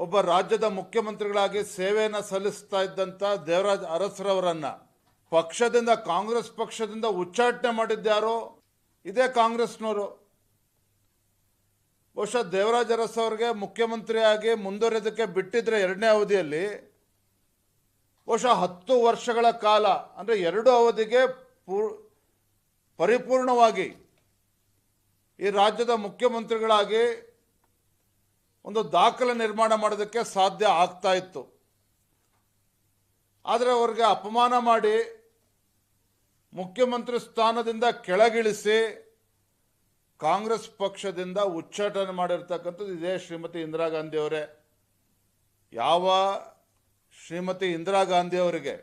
ಒಬ್ಬ ರಾಜ್ಯದ ಮುಖ್ಯಮಂತ್ರಿಗಳಾಗಿ ಸೇವೆಯನ್ನು ಸಲ್ಲಿಸ್ತಾ ಇದ್ದಂಥ ದೇವರಾಜ್ ಅರಸರವರನ್ನ ಪಕ್ಷದಿಂದ, ಕಾಂಗ್ರೆಸ್ ಪಕ್ಷದಿಂದ ಉಚ್ಚಾಟನೆ ಮಾಡಿದ್ಯಾರೋ ಇದೇ ಕಾಂಗ್ರೆಸ್ನವರು. ಬಹುಶಃ ದೇವರಾಜ್ ಅರಸ್ ಅವರಿಗೆ ಮುಖ್ಯಮಂತ್ರಿಯಾಗಿ ಮುಂದುವರೆಯೋದಕ್ಕೆ ಬಿಟ್ಟಿದ್ರೆ ಎರಡನೇ ಅವಧಿಯಲ್ಲಿ ಬಹುಶಃ 10 ವರ್ಷಗಳ ಕಾಲ, ಅಂದರೆ 2 ಅವಧಿಗೆ ಪರಿಪೂರ್ಣವಾಗಿ ಈ ರಾಜ್ಯದ ಮುಖ್ಯಮಂತ್ರಿಗಳಾಗಿ ಒಂದು ದಾಖಲೆ ನಿರ್ಮಾಣ ಮಾಡೋದಕ್ಕೆ ಸಾಧ್ಯ ಆಗ್ತಾ ಇತ್ತು. ಆದರೆ ಅವರಿಗೆ ಅಪಮಾನ ಮಾಡಿ ಮುಖ್ಯಮಂತ್ರಿ ಸ್ಥಾನದಿಂದ ಕೆಳಗಿಳಿಸಿ ಕಾಂಗ್ರೆಸ್ ಪಕ್ಷದಿಂದ ಉಚ್ಚಾಟನೆ ಮಾಡಿರ್ತಕ್ಕಂಥದ್ದು ಇದೇ ಶ್ರೀಮತಿ ಇಂದಿರಾ ಗಾಂಧಿ ಅವರೇ. ಯಾವ ಶ್ರೀಮತಿ ಇಂದಿರಾ ಗಾಂಧಿ ಅವರಿಗೆ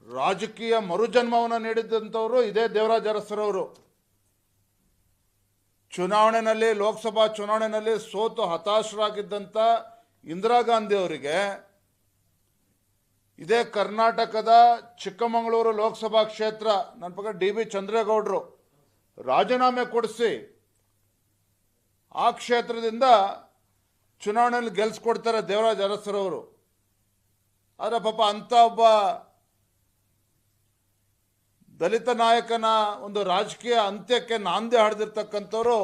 ರಾಜಕೀಯ ಮರುಜನ್ಮವನ್ನು ನೀಡಿದಂಥವರು ಇದೇ ದೇವರಾಜ್ ಅರಸರವರು. ಚುನಾವಣೆಯಲ್ಲಿ, ಲೋಕಸಭಾ ಚುನಾವಣೆಯಲ್ಲಿ ಸೋತು ಹತಾಶರಾಗಿದ್ದಂಥ ಇಂದಿರಾ ಗಾಂಧಿ ಅವರಿಗೆ ಇದೇ ಕರ್ನಾಟಕದ ಚಿಕ್ಕಮಗಳೂರು ಲೋಕಸಭಾ ಕ್ಷೇತ್ರ, ನನ್ನ ಪ್ರಕಾರ ಡಿ.ಬಿ. ಚಂದ್ರೇಗೌಡರು ರಾಜೀನಾಮೆ ಕೊಡಿಸಿ ಆ ಕ್ಷೇತ್ರದಿಂದ ಚುನಾವಣೆಯಲ್ಲಿ ಗೆಲ್ಲಿಸ್ಕೊಡ್ತಾರೆ ದೇವರಾಜ್ ಅರಸರವರು. ಆದರೆ ಪಾಪ ಅಂಥ ಒಬ್ಬ ದಲಿತ ನಾಯಕನ ಒಂದು ರಾಜಕೀಯ ಅಂತ್ಯಕ್ಕೆ ನಾಂದಿ ಹಾಡಿದಿರ್ತಕ್ಕಂಥವ್ರು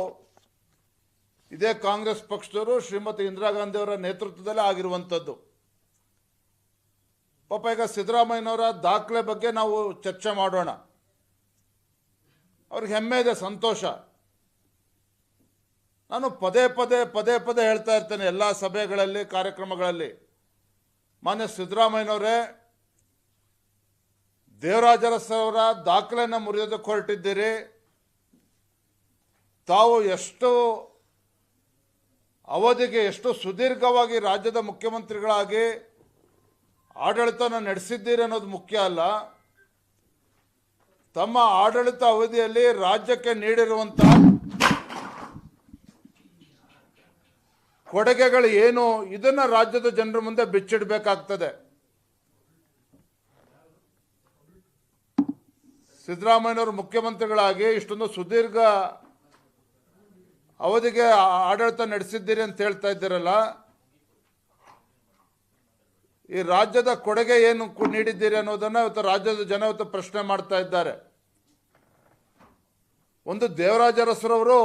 ಇದೇ ಕಾಂಗ್ರೆಸ್ ಪಕ್ಷದವರು, ಶ್ರೀಮತಿ ಇಂದಿರಾ ಗಾಂಧಿ ಅವರ ನೇತೃತ್ವದಲ್ಲೇ ಆಗಿರುವಂಥದ್ದು. ಪಾಪ ಈಗ ಸಿದ್ದರಾಮಯ್ಯನವರ ದಾಖಲೆ ಬಗ್ಗೆ ನಾವು ಚರ್ಚೆ ಮಾಡೋಣ. ಅವ್ರಿಗೆ ಹೆಮ್ಮೆ ಇದೆ, ಸಂತೋಷ. ನಾನು ಪದೇ ಪದೇ ಹೇಳ್ತಾ ಇರ್ತೇನೆ ಎಲ್ಲ ಸಭೆಗಳಲ್ಲಿ, ಕಾರ್ಯಕ್ರಮಗಳಲ್ಲಿ, ಮಾನ್ಯ ಸಿದ್ದರಾಮಯ್ಯನವರೇ, ದೇವರಾಜ್ ಅರಸ್ ಅವರ ದಾಖಲೆಯನ್ನು ಮುರಿಯೋದಕ್ಕೆ ಹೊರಟಿದ್ದೀರಿ. ತಾವು ಎಷ್ಟು ಅವಧಿಗೆ, ಎಷ್ಟು ಸುದೀರ್ಘವಾಗಿ ರಾಜ್ಯದ ಮುಖ್ಯಮಂತ್ರಿಗಳಾಗಿ ಆಡಳಿತನ ನಡೆಸಿದ್ದೀರಿ ಅನ್ನೋದು ಮುಖ್ಯ ಅಲ್ಲ. ತಮ್ಮ ಆಡಳಿತ ಅವಧಿಯಲ್ಲಿ ರಾಜ್ಯಕ್ಕೆ ನೀಡಿರುವಂತಹ ಕೊಡುಗೆಗಳು ಏನು, ಇದನ್ನ ರಾಜ್ಯದ ಜನರ ಮುಂದೆ ಬಿಚ್ಚಿಡಬೇಕಾಗ್ತದೆ. ಸಿದ್ದರಾಮಯ್ಯನವರು ಮುಖ್ಯಮಂತ್ರಿಗಳಾಗಿ ಇಷ್ಟೊಂದು ಸುದೀರ್ಘ ಅವಧಿಗೆ ಆಡಳಿತ ನಡೆಸಿದ್ದೀರಿ ಅಂತ ಹೇಳ್ತಾ ಇದ್ದೀರಲ್ಲ, ಈ ರಾಜ್ಯದ ಕೊಡುಗೆ ಏನು ನೀಡಿದ್ದೀರಿ ಅನ್ನೋದನ್ನ ಇವತ್ತು ರಾಜ್ಯದ ಜನ ಇವತ್ತು ಪ್ರಶ್ನೆ ಮಾಡ್ತಾ ಇದ್ದಾರೆ. ಒಂದು ದೇವರಾಜ್ ಅರಸರವರು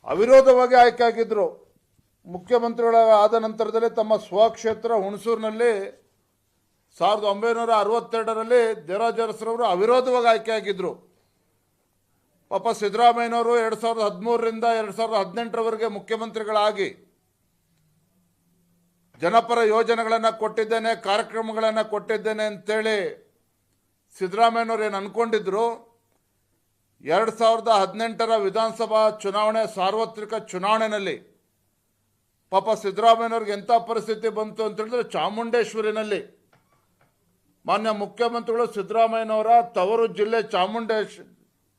ಅವಿರೋಧವಾಗಿ ಆಯ್ಕೆ ಆಗಿದ್ರು. ಮುಖ್ಯಮಂತ್ರಿಗಳಾದ ನಂತರದಲ್ಲಿ ತಮ್ಮ ಸ್ವಕ್ಷೇತ್ರ ಹುಣಸೂರಿನಲ್ಲಿ 1962ರಲ್ಲಿ ದೇವರಾಜ್ ಅರಸರವರು ಅವಿರೋಧವಾಗಿ ಆಯ್ಕೆ ಆಗಿದ್ರು. ಪಾಪ ಸಿದ್ದರಾಮಯ್ಯನವರು 2013ರಿಂದ 2018ರವರೆಗೆ ಮುಖ್ಯಮಂತ್ರಿಗಳಾಗಿ ಜನಪರ ಯೋಜನೆಗಳನ್ನು ಕೊಟ್ಟಿದ್ದೇನೆ, ಕಾರ್ಯಕ್ರಮಗಳನ್ನು ಕೊಟ್ಟಿದ್ದೇನೆ ಅಂತೇಳಿ ಸಿದ್ದರಾಮಯ್ಯನವರು ಏನು ಅನ್ಕೊಂಡಿದ್ರು. 2018ರ ವಿಧಾನಸಭಾ ಚುನಾವಣೆ, ಸಾರ್ವತ್ರಿಕ ಚುನಾವಣೆಯಲ್ಲಿ ಪಾಪ ಸಿದ್ದರಾಮಯ್ಯನವ್ರಿಗೆ ಎಂಥ ಪರಿಸ್ಥಿತಿ ಬಂತು ಅಂತ ಹೇಳಿದ್ರೆ, ಚಾಮುಂಡೇಶ್ವರಿನಲ್ಲಿ ಮಾನ್ಯ ಮುಖ್ಯಮಂತ್ರಿಗಳು ಸಿದ್ದರಾಮಯ್ಯನವರ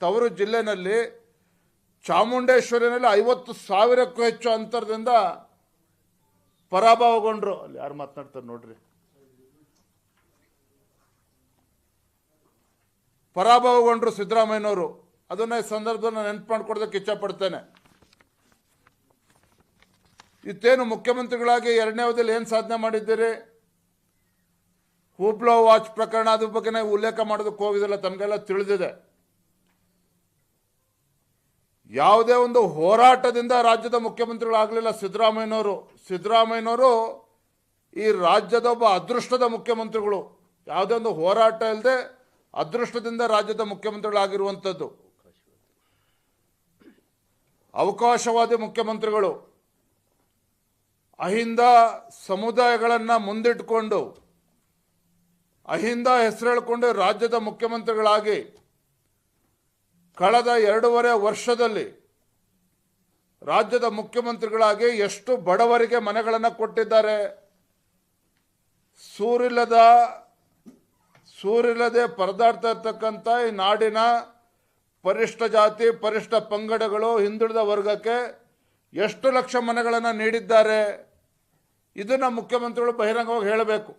ತವರು ಜಿಲ್ಲೆನಲ್ಲಿ ಚಾಮುಂಡೇಶ್ವರಿನಲ್ಲಿ 50,000ಕ್ಕೂ ಹೆಚ್ಚು ಅಂತರದಿಂದ ಪರಾಭವಗೊಂಡ್ರು. ಅಲ್ಲಿ ಯಾರು ಮಾತನಾಡ್ತಾರೆ ನೋಡ್ರಿ. ಪರಾಭವಗೊಂಡ್ರು ಸಿದ್ದರಾಮಯ್ಯನವರು. ಅದನ್ನ ಈ ಸಂದರ್ಭದಲ್ಲಿ ನೆನಪು ಮಾಡ್ಕೊಡೋದಕ್ಕೆ ಇಚ್ಛಪಡ್ತೇನೆ. ಇತ್ತೇನು ಮುಖ್ಯಮಂತ್ರಿಗಳಾಗಿ 2ನೇ ಅವಧಿಯಲ್ಲಿ ಏನು ಸಾಧನೆ ಮಾಡಿದ್ದೀರಿ? ಹೂಬ್ಲೋ ವಾಚ್ ಪ್ರಕರಣ, ಅದ್ರ ಬಗ್ಗೆ ಉಲ್ಲೇಖ ಮಾಡೋದಕ್ಕೆ ಹೋಗಿದಿಲ್ಲ, ತಮಗೆಲ್ಲ ತಿಳಿದಿದೆ. ಯಾವುದೇ ಒಂದು ಹೋರಾಟದಿಂದ ರಾಜ್ಯದ ಮುಖ್ಯಮಂತ್ರಿಗಳಾಗಲಿಲ್ಲ ಸಿದ್ದರಾಮಯ್ಯನವರು ಈ ರಾಜ್ಯದ ಒಬ್ಬ ಅದೃಷ್ಟದ ಮುಖ್ಯಮಂತ್ರಿಗಳು. ಯಾವುದೇ ಒಂದು ಹೋರಾಟ ಇಲ್ಲದೆ ಅದೃಷ್ಟದಿಂದ ರಾಜ್ಯದ ಮುಖ್ಯಮಂತ್ರಿಗಳಾಗಿರುವಂಥದ್ದು. ಅವಕಾಶವಾದಿ ಮುಖ್ಯಮಂತ್ರಿಗಳು. ಅಹಿಂದ ಸಮುದಾಯಗಳನ್ನು ಮುಂದಿಟ್ಟುಕೊಂಡು, ಅಹಿಂದ ಹೆಸರು ಹೇಳಿಕೊಂಡು ರಾಜ್ಯದ ಮುಖ್ಯಮಂತ್ರಿಗಳಾಗಿ ಕಳೆದ 2.5 ವರ್ಷದಲ್ಲಿ ರಾಜ್ಯದ ಮುಖ್ಯಮಂತ್ರಿಗಳಾಗಿ ಎಷ್ಟು ಬಡವರಿಗೆ ಮನೆಗಳನ್ನು ಕೊಟ್ಟಿದ್ದಾರೆ. ಸೂರಿಲ್ಲದೆ ಪರದಾಡ್ತಾ ಇರ್ತಕ್ಕಂಥ ಈ ನಾಡಿನ ಪರಿಷ್ಠ ಜಾತಿ, ಪರಿಷ್ಠ ಪಂಗಡಗಳು, ಹಿಂದುಳಿದ ವರ್ಗಕ್ಕೆ ಎಷ್ಟು ಲಕ್ಷ ಮನೆಗಳನ್ನು ನೀಡಿದ್ದಾರೆ. ಇದನ್ನು ಮುಖ್ಯಮಂತ್ರಿಗಳು ಬಹಿರಂಗವಾಗಿ ಹೇಳಬೇಕು.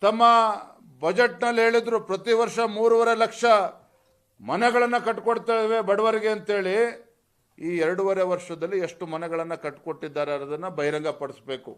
ತಮ್ಮ ಬಜೆಟ್ನಲ್ಲಿ ಹೇಳಿದ್ರು, ಪ್ರತಿ ವರ್ಷ 3.5 ಲಕ್ಷ ಮನೆಗಳನ್ನು ಕಟ್ಕೊಡ್ತೇವೆ ಬಡವರಿಗೆ ಅಂತೇಳಿ ಈ 2.5 ವರ್ಷದಲ್ಲಿ ಎಷ್ಟು ಮನೆಗಳನ್ನು ಕಟ್ಕೊಟ್ಟಿದ್ದಾರೆ ಅನ್ನೋದನ್ನ ಬಹಿರಂಗಪಡಿಸಬೇಕು.